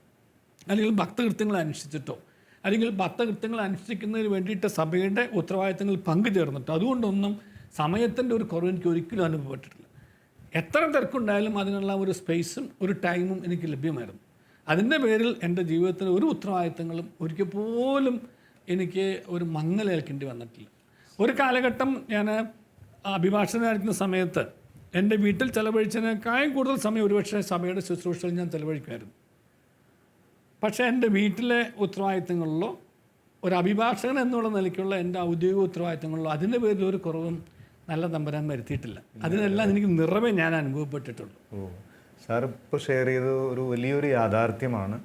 അല്ലെങ്കിൽ ഭക്തകൃത്യങ്ങൾ അനുഷ്ഠിച്ചിട്ടോ, അല്ലെങ്കിൽ ഭക്തകൃത്യങ്ങൾ അനുഷ്ഠിക്കുന്നതിന് വേണ്ടിയിട്ട് സഭയുടെ ഉത്തരവാദിത്തങ്ങളിൽ പങ്കുചേർന്നിട്ടോ, അതുകൊണ്ടൊന്നും സമയത്തിൻ്റെ ഒരു കുറവ് എനിക്ക് ഒരിക്കലും അനുഭവപ്പെട്ടിട്ടില്ല. എത്ര തിരക്കുണ്ടായാലും അതിനുള്ള ഒരു സ്പേസും ഒരു ടൈമും എനിക്ക് ലഭ്യമായിരുന്നു. അതിൻ്റെ പേരിൽ എൻ്റെ ജീവിതത്തിൽ ഒരു ഉത്തരവാദിത്തങ്ങളും ഒരിക്കൽ പോലും എനിക്ക് ഒരു മങ്ങലേൽക്കേണ്ടി വന്നിട്ടില്ല. ഒരു കാലഘട്ടം ഞാൻ അഭിഭാഷകനായിരിക്കുന്ന സമയത്ത് എൻ്റെ വീട്ടിൽ ചെലവഴിച്ചതിനേക്കാളും കൂടുതൽ സമയം ഒരുപക്ഷെ സഭയുടെ ശുശ്രൂഷയിൽ ഞാൻ ചെലവഴിക്കുമായിരുന്നു. പക്ഷേ എൻ്റെ വീട്ടിലെ ഉത്തരവാദിത്തങ്ങളിലോ ഒരു അഭിഭാഷകൻ എന്നുള്ള നിലയ്ക്കുള്ള എൻ്റെ ഔദ്യോഗിക ഉത്തരവാദിത്തങ്ങളിലോ അതിൻ്റെ പേരിൽ ഒരു കുറവും നല്ല തമ്പുരാൻ വരുത്തിയിട്ടില്ല. അതിനെല്ലാം എനിക്ക് നിറവേ ഞാൻ അനുഭവപ്പെട്ടിട്ടുള്ളൂ. സാർ ഇപ്പോൾ ഷെയർ ചെയ്തത് ഒരു വലിയൊരു യാഥാർത്ഥ്യമാണ്.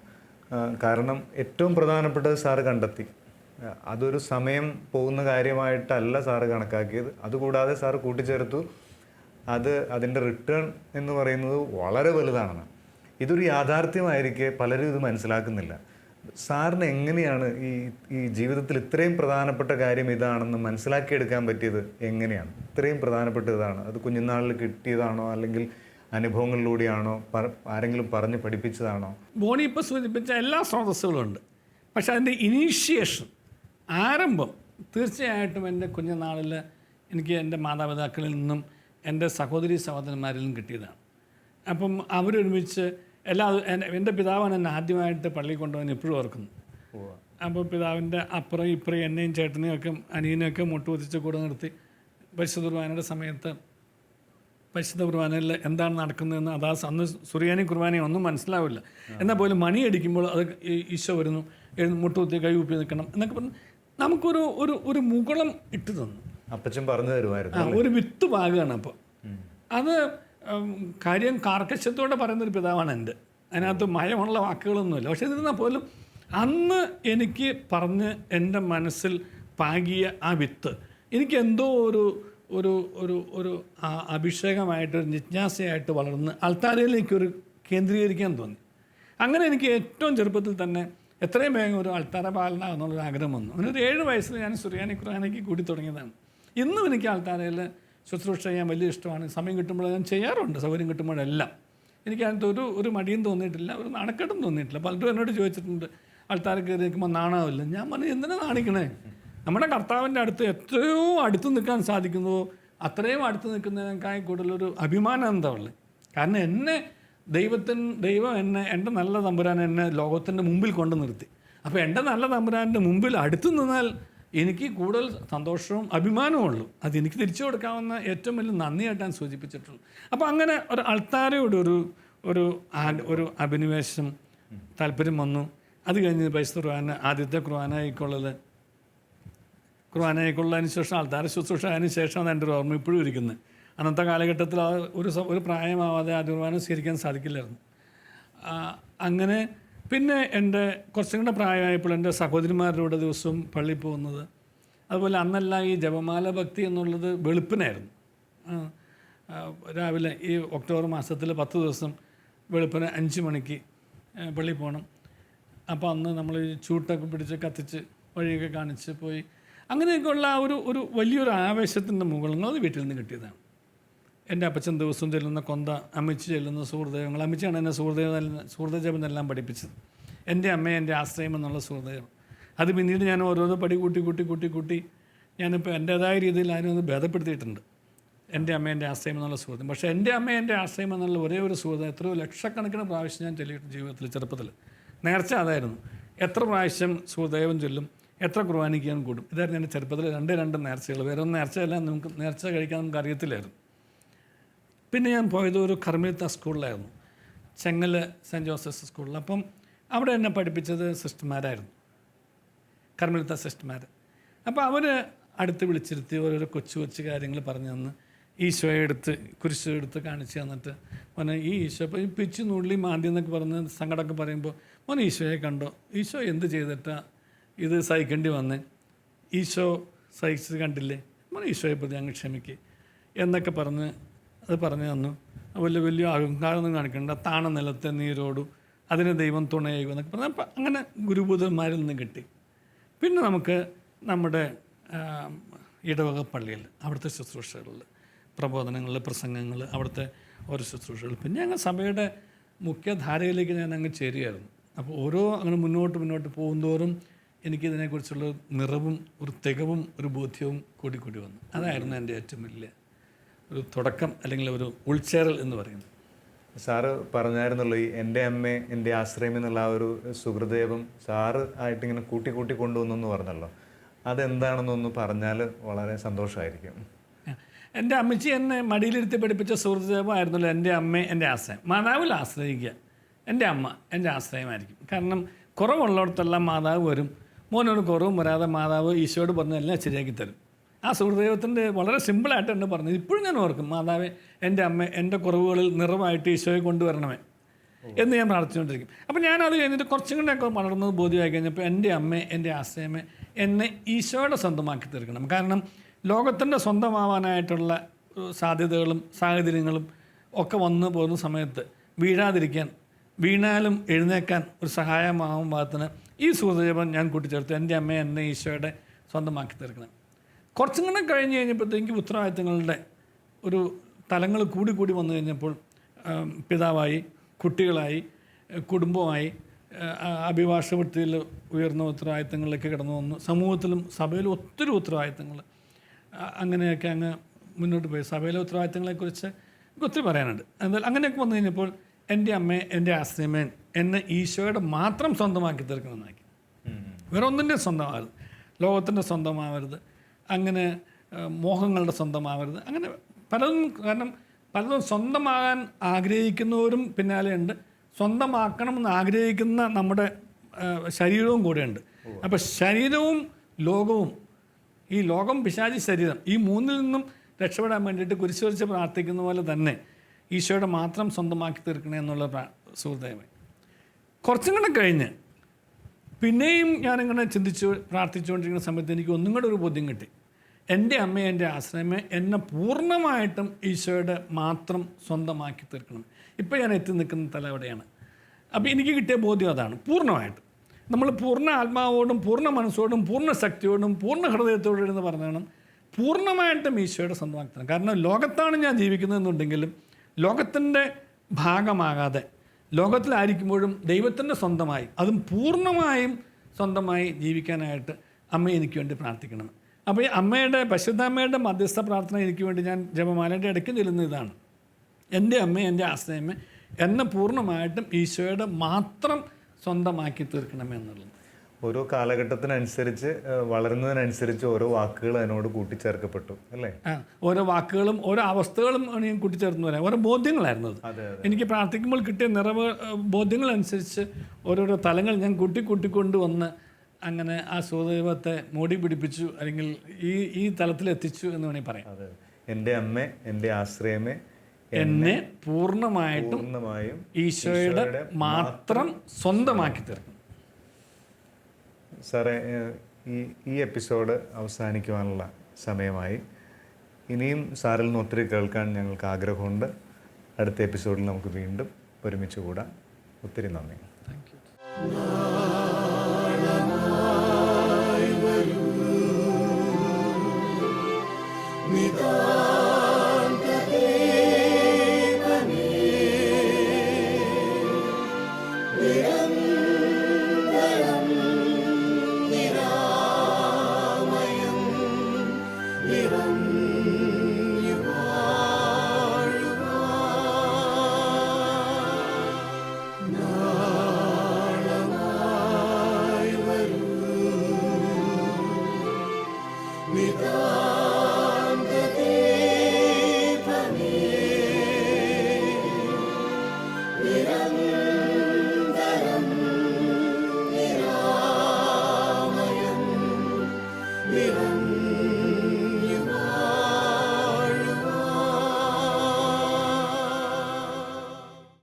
കാരണം ഏറ്റവും പ്രധാനപ്പെട്ടത് സാറ് കണ്ടെത്തി. അതൊരു സമയം പോകുന്ന കാര്യമായിട്ടല്ല സാറ് കണക്കാക്കിയത്. അതുകൂടാതെ സാറ് കൂട്ടിച്ചേർത്തു അതിൻ്റെ റിട്ടേൺ എന്ന് പറയുന്നത് വളരെ വലുതാണെന്ന്. ഇതൊരു യാഥാർത്ഥ്യമായിരിക്കെ പലരും ഇത് മനസ്സിലാക്കുന്നില്ല. സാറിന് എങ്ങനെയാണ് ഈ ജീവിതത്തിൽ ഇത്രയും പ്രധാനപ്പെട്ട കാര്യം ഇതാണെന്ന് മനസ്സിലാക്കിയെടുക്കാൻ പറ്റിയത്? എങ്ങനെയാണ് ഇത്രയും പ്രധാനപ്പെട്ട ഇതാണ്? അത് കുഞ്ഞുനാളിൽ കിട്ടിയതാണോ, അല്ലെങ്കിൽ അനുഭവങ്ങളിലൂടെയാണോ, ആരെങ്കിലും പറഞ്ഞ് പഠിപ്പിച്ചതാണോ? ബോണി ഇപ്പോൾ സൂചിപ്പിച്ച എല്ലാ സ്രോതസ്സുകളും ഉണ്ട്. പക്ഷെ അതിൻ്റെ ഇനീഷ്യേഷൻ, ആരംഭം തീർച്ചയായിട്ടും എൻ്റെ കുഞ്ഞുനാളിൽ എനിക്ക് എൻ്റെ മാതാപിതാക്കളിൽ നിന്നും എൻ്റെ സഹോദരി സഹോദരന്മാരിൽ നിന്നും കിട്ടിയതാണ്. അപ്പം അവരൊരുമിച്ച് എൻ്റെ പിതാവാണ് എന്നെ ആദ്യമായിട്ട് പള്ളിയിൽ കൊണ്ടുപോകാൻ എപ്പോഴും ഓർക്കുന്നു. അപ്പോൾ പിതാവിൻ്റെ അപ്പുറം ഇപ്പുറം എന്നെയും ചേട്ടനെയും ഒക്കെ അനിയനെയൊക്കെ മുട്ടുകുത്തിച്ച് കൂടെ നിർത്തി പരിശുദ്ധ കുർബാനയുടെ സമയത്ത് പരിശുദ്ധ കുർബാനയിൽ എന്താണ് നടക്കുന്നതെന്ന് അന്ന് സുറിയാനി കുർബാനയും ഒന്നും മനസ്സിലാവില്ല. എന്നാൽ പോലും മണിയടിക്കുമ്പോൾ അത് ഈശോ വരുന്നു, മുട്ടുകുത്തി കൈ കുപ്പി നിൽക്കണം എന്നൊക്കെ പറഞ്ഞ് നമുക്കൊരു ഒരു മുകളം ഇട്ട് തന്നു. അപ്പച്ചൻ പറഞ്ഞു തരുമായിരുന്നു. ഒരു വിത്ത് പാകുകയാണ്. അപ്പോൾ അത് കാര്യം കാർക്കശ്യത്തോടെ പറയുന്നൊരു പിതാവാണ് എൻ്റെ. അതിനകത്ത് മയമുള്ള വാക്കുകളൊന്നുമില്ല. പക്ഷെ എന്നിരുന്നാൽ പോലും അന്ന് എനിക്ക് പറഞ്ഞ് എൻ്റെ മനസ്സിൽ പാകിയ ആ വിത്ത് എനിക്ക് എന്തോ ഒരു അഭിഷേകമായിട്ടൊരു ജിജ്ഞാസയായിട്ട് വളർന്ന് അൾത്താരയിലേക്കൊരു കേന്ദ്രീകരിക്കാൻ തോന്നി. അങ്ങനെ എനിക്ക് ഏറ്റവും ചെറുപ്പത്തിൽ തന്നെ എത്രയും വേഗം ഒരു അൾത്താര പാലന എന്നുള്ളൊരു ആഗ്രഹം വന്നു. അങ്ങനെ ഒരു 7 വയസ്സിൽ ഞാൻ സുറിയാനി കുർബാനയ്ക്ക് കൂടി തുടങ്ങിയതാണ്. ഇന്നും എനിക്ക് അൾത്താരയിൽ ശുശ്രൂഷ ചെയ്യാൻ വലിയ ഇഷ്ടമാണ്. സമയം കിട്ടുമ്പോൾ ഞാൻ ചെയ്യാറുണ്ട്, സൗകര്യം കിട്ടുമ്പോഴെല്ലാം. എനിക്ക് അതിനകത്ത് ഒരു മടിയും തോന്നിയിട്ടില്ല, ഒരു നാണക്കെട്ടും തോന്നിയിട്ടില്ല. പലരും എന്നോട് ചോദിച്ചിട്ടുണ്ട് ആൾത്താര കയറി നിൽക്കുമ്പോൾ നാണാവില്ല. ഞാൻ പറഞ്ഞു, എന്തിനാ നാണിക്കണേ? നമ്മുടെ കർത്താവിൻ്റെ അടുത്ത് എത്രയോ അടുത്ത് നിൽക്കാൻ സാധിക്കുന്നുവോ അത്രയും അടുത്ത് നിൽക്കുന്നതിനേക്കാൾ കൂടുതലൊരു അഭിമാനം എന്താ ഉള്ളത്? കാരണം ദൈവം എന്നെ, എൻ്റെ നല്ല തമ്പുരാൻ എന്നെ ലോകത്തിൻ്റെ മുമ്പിൽ കൊണ്ടു നിർത്തി. അപ്പോൾ എൻ്റെ നല്ല തമ്പുരാൻ്റെ മുമ്പിൽ അടുത്ത് നിന്നാൽ എനിക്ക് കൂടുതൽ സന്തോഷവും അഭിമാനവും ഉള്ളൂ. അതെനിക്ക് തിരിച്ചു കൊടുക്കാവുന്ന ഏറ്റവും വലിയ നന്ദിയായിട്ട് ഞാൻ സൂചിപ്പിച്ചിട്ടുള്ളൂ. അപ്പോൾ അങ്ങനെ ഒരു അൾത്താരയോട് ഒരു അഭിനിവേശം, താല്പര്യം വന്നു. അത് കഴിഞ്ഞ് പരിശുദ്ധ കുർബാന, ആദ്യത്തെ കുർബാനയ്ക്കുള്ളതിന് ശേഷം അൾത്താര ശുശ്രൂഷ അതിന് ശേഷമാണ് എൻ്റെ ഒരു ഓർമ്മ ഇപ്പോഴും ഇരിക്കുന്നത്. അന്നത്തെ കാലഘട്ടത്തിൽ ഒരു പ്രായമാവാതെ ആ കുർബാന സ്വീകരിക്കാൻ സാധിക്കില്ലായിരുന്നു. അങ്ങനെ പിന്നെ എൻ്റെ കുറച്ചും കൂടെ പ്രായമായപ്പോൾ എൻ്റെ സഹോദരിമാരുടെ ദിവസവും പള്ളിയിൽ പോകുന്നത്, അതുപോലെ അന്നെല്ലാം ഈ ജപമാല ഭക്തി എന്നുള്ളത് വെളുപ്പിനായിരുന്നു. രാവിലെ ഈ ഒക്ടോബർ മാസത്തിൽ 10 ദിവസം വെളുപ്പിന് 5 മണിക്ക് പള്ളിയിൽ പോകണം. അപ്പോൾ അന്ന് നമ്മൾ ചൂട്ടൊക്കെ പിടിച്ച് കത്തിച്ച് വഴിയൊക്കെ കാണിച്ച് പോയി അങ്ങനെയൊക്കെയുള്ള ഒരു വലിയൊരു ആവേശത്തിൻ്റെ മുകളിൽ അത് വീട്ടിൽ നിന്ന് കിട്ടിയതാണ്. എൻ്റെ അപ്പച്ചൻ ദിവസവും ചെല്ലുന്ന കൊന്ത, അമ്മച്ചി ചെല്ലുന്ന സുഹൃദൈവങ്ങൾ, അമ്മച്ചിയാണ് എന്നെ സുഹൃദജപം എല്ലാം പഠിപ്പിച്ചത്. എൻ്റെ അമ്മയെ എൻ്റെ ആശ്രയം എന്നുള്ള സുഹൃദൈവം. അത് പിന്നീട് ഞാൻ ഓരോരോ പടി കൂട്ടി ഞാനിപ്പോൾ എൻ്റേതായ രീതിയിൽ അതിനൊന്ന് ഭേദപ്പെടുത്തിയിട്ടുണ്ട്. എൻ്റെ അമ്മ എൻ്റെ ആശ്രയം എന്നുള്ള സുഹൃത്തും. പക്ഷേ എൻ്റെ അമ്മ എൻ്റെ ആശ്രയം എന്നുള്ള ഒരേ ഒരു സുഹൃത്ത് എത്രയോ ലക്ഷക്കണക്കിന് പ്രാവശ്യം ഞാൻ ചൊല്ലിയിട്ട് ജീവിതത്തിൽ ചെറുപ്പത്തിൽ നേർച്ച അതായിരുന്നു. എത്ര പ്രാവശ്യം സുഹൃദൈവം ചൊല്ലും, എത്ര കുർബാനയ്ക്ക് ഞാൻ കൂടും. ഇതായിരുന്നു എൻ്റെ ചെറുപ്പത്തിൽ രണ്ട് നേർച്ചകൾ. വേറെ ഒന്നും നേർച്ചയല്ല, നേർച്ച കഴിക്കാൻ നമുക്ക് അറിയത്തില്ലായിരുന്നു. പിന്നെ ഞാൻ പോയത് ഒരു കർമ്മലിത്ത സ്കൂളിലായിരുന്നു. ചെങ്ങൽ സെൻറ്റ് ജോസഫ്സ് സ്കൂളിൽ. അപ്പം അവിടെ എന്നെ പഠിപ്പിച്ചത് സിസ്റ്റർമാരായിരുന്നു, കർമ്മലിത്ത സിസ്റ്റർമാർ. അപ്പോൾ അവർ അടുത്ത് വിളിച്ചിരുത്തി ഓരോരോ കൊച്ചു കൊച്ചു കാര്യങ്ങൾ പറഞ്ഞു തന്ന് ഈശോയെ എടുത്ത് കുരിശ് എടുത്ത് കാണിച്ച് തന്നിട്ട് മോനെ ഈ ഈശോ ഇപ്പോൾ ഈ പിച്ചു നുള്ളി മാന്തി എന്നൊക്കെ പറഞ്ഞ് സങ്കടമൊക്കെ പറയുമ്പോൾ മോനെ ഈശോയെ കണ്ടോ, ഈശോ എന്ത് ചെയ്തിട്ടാ ഇത് സഹിക്കേണ്ടി വന്നേ, ഈശോ സഹിച്ചത് കണ്ടില്ലേ, മോനെ ഈശോയെ പ്രതി അങ്ങ് ക്ഷമിക്കുക എന്നൊക്കെ പറഞ്ഞ് അത് പറഞ്ഞു തന്നു. വലിയ വലിയ അഹങ്കാരമൊന്നും കാണിക്കണ്ട, താണ നിലത്തെ നീരോടു അതിന് ദൈവം തുണയാകും എന്നൊക്കെ പറഞ്ഞു. അപ്പം അങ്ങനെ ഗുരുഭൂതന്മാരിൽ നിന്ന് കിട്ടി. പിന്നെ നമുക്ക് നമ്മുടെ ഇടവക പള്ളിയിൽ അവിടുത്തെ ശുശ്രൂഷകളിൽ, പ്രബോധനങ്ങളിൽ, പ്രസംഗങ്ങൾ, അവിടുത്തെ ഓരോ ശുശ്രൂഷകൾ, പിന്നെ അങ്ങ് സഭയുടെ മുഖ്യധാരയിലേക്ക് ഞാൻ അങ്ങ് ചേരുകയായിരുന്നു. അപ്പോൾ ഓരോ അങ്ങനെ മുന്നോട്ട് പോകുന്തോറും എനിക്കിതിനെക്കുറിച്ചുള്ള നിറവും ഒരു തികവും ഒരു ബോധ്യവും കൂടി വന്നു. അതായിരുന്നു എൻ്റെ ഏറ്റവും വലിയ ഒരു തുടക്കം, അല്ലെങ്കിൽ ഒരു ഉൾച്ചേരൽ എന്ന് പറയുന്നത്. സാറ് പറഞ്ഞായിരുന്നല്ലോ ഈ എൻ്റെ അമ്മ എൻ്റെ ആശ്രയം എന്നുള്ള ആ ഒരു സുഹൃദേവം സാറ് ആയിട്ടിങ്ങനെ കൂട്ടി കൊണ്ടുവന്നു പറഞ്ഞല്ലോ, അതെന്താണെന്നൊന്ന് പറഞ്ഞാൽ വളരെ സന്തോഷമായിരിക്കും. എൻ്റെ അമ്മച്ചി എന്നെ മടിയിലിരുത്തി പഠിപ്പിച്ച സുഹൃദേവമായിരുന്നല്ലോ എൻ്റെ അമ്മ എൻ്റെ ആശ്രയം. മാതാവിൽ ആശ്രയിക്കുക, എൻ്റെ അമ്മ എൻ്റെ ആശ്രയമായിരിക്കും. കാരണം കുറവുള്ളിടത്തെല്ലാം മാതാവ് വരും, മോനൊരു കുറവും വരാതെ മാതാവ് ഈശോയോട് പറഞ്ഞ് എല്ലാം ശരിയാക്കി തരും. ആ സുഹൃദൈവത്തിൻ്റെ വളരെ സിമ്പിളായിട്ട് എന്നെ പറഞ്ഞത് ഇപ്പോഴും ഞാൻ ഓർക്കും, മാതാവേ എൻ്റെ അമ്മ എൻ്റെ കുറവുകളിൽ നിറവായിട്ട് ഈശോയെ കൊണ്ടുവരണമേ എന്ന് ഞാൻ പ്രാർത്ഥിച്ചുകൊണ്ടിരിക്കും. അപ്പോൾ ഞാനത് കഴിഞ്ഞിട്ട് കുറച്ചും കൂടെയൊക്കെ വളർന്നത് ബോധ്യമായി കഴിഞ്ഞപ്പോൾ എൻ്റെ അമ്മ എൻ്റെ ആശ്രയമേ എന്നെ ഈശോയുടെ സ്വന്തമാക്കി തീർക്കണം. കാരണം ലോകത്തിൻ്റെ സ്വന്തമാവാനായിട്ടുള്ള സാധ്യതകളും സാഹചര്യങ്ങളും ഒക്കെ വന്നു പോകുന്ന സമയത്ത് വീഴാതിരിക്കാൻ, വീണാലും എഴുന്നേക്കാൻ ഒരു സഹായമാവും ഭാഗത്തിന് ഈ സുഹൃദൈവം ഞാൻ കൂട്ടിച്ചേർത്തു. എൻ്റെ അമ്മയെ എന്നെ ഈശോയുടെ സ്വന്തമാക്കി തീർക്കണം. കുറച്ചും കൂടെ കഴിഞ്ഞ് കഴിഞ്ഞപ്പോഴത്തേക്ക് ഉത്തരവാദിത്തങ്ങളുടെ ഒരു തലങ്ങൾ കൂടി വന്നു കഴിഞ്ഞപ്പോൾ പിതാവായി, കുട്ടികളായി, കുടുംബമായി, അഭിഭാഷകവൃത്തിയിൽ ഉയർന്ന ഉത്തരവാദിത്തങ്ങളിലേക്ക് കടന്നു വന്നു. സമൂഹത്തിലും സഭയിലും ഒത്തിരി ഉത്തരവാദിത്തങ്ങൾ, അങ്ങനെയൊക്കെ അങ്ങ് മുന്നോട്ട് പോയി. സഭയിലെ ഉത്തരവാദിത്തങ്ങളെക്കുറിച്ച് എനിക്ക് ഒത്തിരി പറയാനുണ്ട്. എന്നാൽ അങ്ങനെയൊക്കെ വന്നു കഴിഞ്ഞപ്പോൾ എൻ്റെ അമ്മയെ എൻ്റെ ആശ്രയമേൻ എന്നെ ഈശോയുടെ മാത്രം സ്വന്തമാക്കി തീർക്കണമെന്നാക്കി. വേറെ ഒന്നിൻ്റെ സ്വന്തമാവരുത്, ലോകത്തിൻ്റെ സ്വന്തമാവരുത്, അങ്ങനെ മോഹങ്ങളുടെ സ്വന്തമാവരുത്, അങ്ങനെ പലതും. കാരണം പലതും സ്വന്തമാകാൻ ആഗ്രഹിക്കുന്നവരും പിന്നാലെയുണ്ട്, സ്വന്തമാക്കണമെന്ന് ആഗ്രഹിക്കുന്ന നമ്മുടെ ശരീരവും കൂടെയുണ്ട്. അപ്പോൾ ശരീരവും ലോകവും, ഈ ലോകം, പിശാചി, ശരീരം, ഈ മൂന്നിൽ നിന്നും രക്ഷപ്പെടാൻ വേണ്ടിയിട്ട് കുരിശ് വരച്ച് പ്രാർത്ഥിക്കുന്ന പോലെ തന്നെ ഈശോയുടെ മാത്രം സ്വന്തമാക്കി തീർക്കണേ എന്നുള്ള സുഹൃദയമായി. കുറച്ചും കൂടെ കഴിഞ്ഞ് പിന്നെയും ഞാനിങ്ങനെ ചിന്തിച്ച് പ്രാർത്ഥിച്ചുകൊണ്ടിരിക്കുന്ന സമയത്ത് എനിക്ക് ഒന്നും കൂടെ ഒരു ബോധ്യം കിട്ടി. എൻ്റെ അമ്മയെ എൻ്റെ ആശ്രയമേ എന്നെ പൂർണ്ണമായിട്ടും ഈശോയുടെ മാത്രം സ്വന്തമാക്കി തീർക്കണം. ഇപ്പോൾ ഞാൻ എത്തി നിൽക്കുന്ന തല എവിടെയാണ്. അപ്പോൾ എനിക്ക് കിട്ടിയ ബോധ്യം അതാണ്. പൂർണ്ണമായിട്ട് നമ്മൾ പൂർണ്ണ ആത്മാവോടും പൂർണ്ണ മനസ്സോടും പൂർണ്ണ ശക്തിയോടും പൂർണ്ണ ഹൃദയത്തോടും എന്ന് പറഞ്ഞാണ് പൂർണ്ണമായിട്ടും ഈശോയുടെ സ്വന്തമാക്കി തരണം. കാരണം ലോകത്താണ് ഞാൻ ജീവിക്കുന്നതെന്നുണ്ടെങ്കിലും ലോകത്തിൻ്റെ ഭാഗമാകാതെ ലോകത്തിലായിരിക്കുമ്പോഴും ദൈവത്തിൻ്റെ സ്വന്തമായി, അതും പൂർണ്ണമായും സ്വന്തമായി ജീവിക്കാനായിട്ട് അമ്മ എനിക്ക് വേണ്ടി പ്രാർത്ഥിക്കണം. അപ്പോൾ ഈ അമ്മയുടെ, പരിശുദ്ധാമ്മയുടെ മധ്യസ്ഥ പ്രാർത്ഥന എനിക്ക് വേണ്ടി ഞാൻ ജപമാലയുടെ ഇടയ്ക്ക് ചെല്ലുന്ന ഇതാണ്: എൻ്റെ അമ്മ എൻ്റെ ആശ്രയമേ എന്നെ പൂർണ്ണമായിട്ടും ഈശോയുടെ മാത്രം സ്വന്തമാക്കി തീർക്കണമെന്നുള്ളത്. ഓരോ കാലഘട്ടത്തിനനുസരിച്ച് വളരുന്നതിനനുസരിച്ച് ഓരോ വാക്കുകൾ അതിനോട് കൂട്ടിച്ചേർക്കപ്പെട്ടു അല്ലേ? ഓരോ വാക്കുകളും ഓരോ അവസ്ഥകളും ഞാൻ കൂട്ടിച്ചേർന്ന് വരാം. ഓരോ ബോധ്യങ്ങളായിരുന്നു അത്. എനിക്ക് പ്രാർത്ഥിക്കുമ്പോൾ കിട്ടിയ നിറവ് ബോധ്യങ്ങളനുസരിച്ച് ഓരോരോ തലങ്ങൾ ഞാൻ കൂട്ടിക്കൊണ്ടുവന്ന് അങ്ങനെ ആ സുഹൃദൈവത്തെ മോടി പിടിപ്പിച്ചു, അല്ലെങ്കിൽ ഈ തലത്തിലെത്തിച്ചു എന്ന് വേണമെങ്കിൽ പറയാം. അതെ, എൻ്റെ അമ്മ എൻ്റെ ആശ്രയമേ എന്നെ പൂർണ്ണമായും ഈശോയുടെ മാത്രം സ്വന്തമാക്കി തീർക്കും. സാറേ, ഈ എപ്പിസോഡ് അവസാനിക്കുവാനുള്ള സമയമായി. ഇനിയും സാറിൽ നിന്ന് ഒത്തിരി കേൾക്കാൻ ഞങ്ങൾക്ക് ആഗ്രഹമുണ്ട്. അടുത്ത എപ്പിസോഡിൽ നമുക്ക് വീണ്ടും ഒരുമിച്ച് കൂടാം. ഒത്തിരി നന്ദി.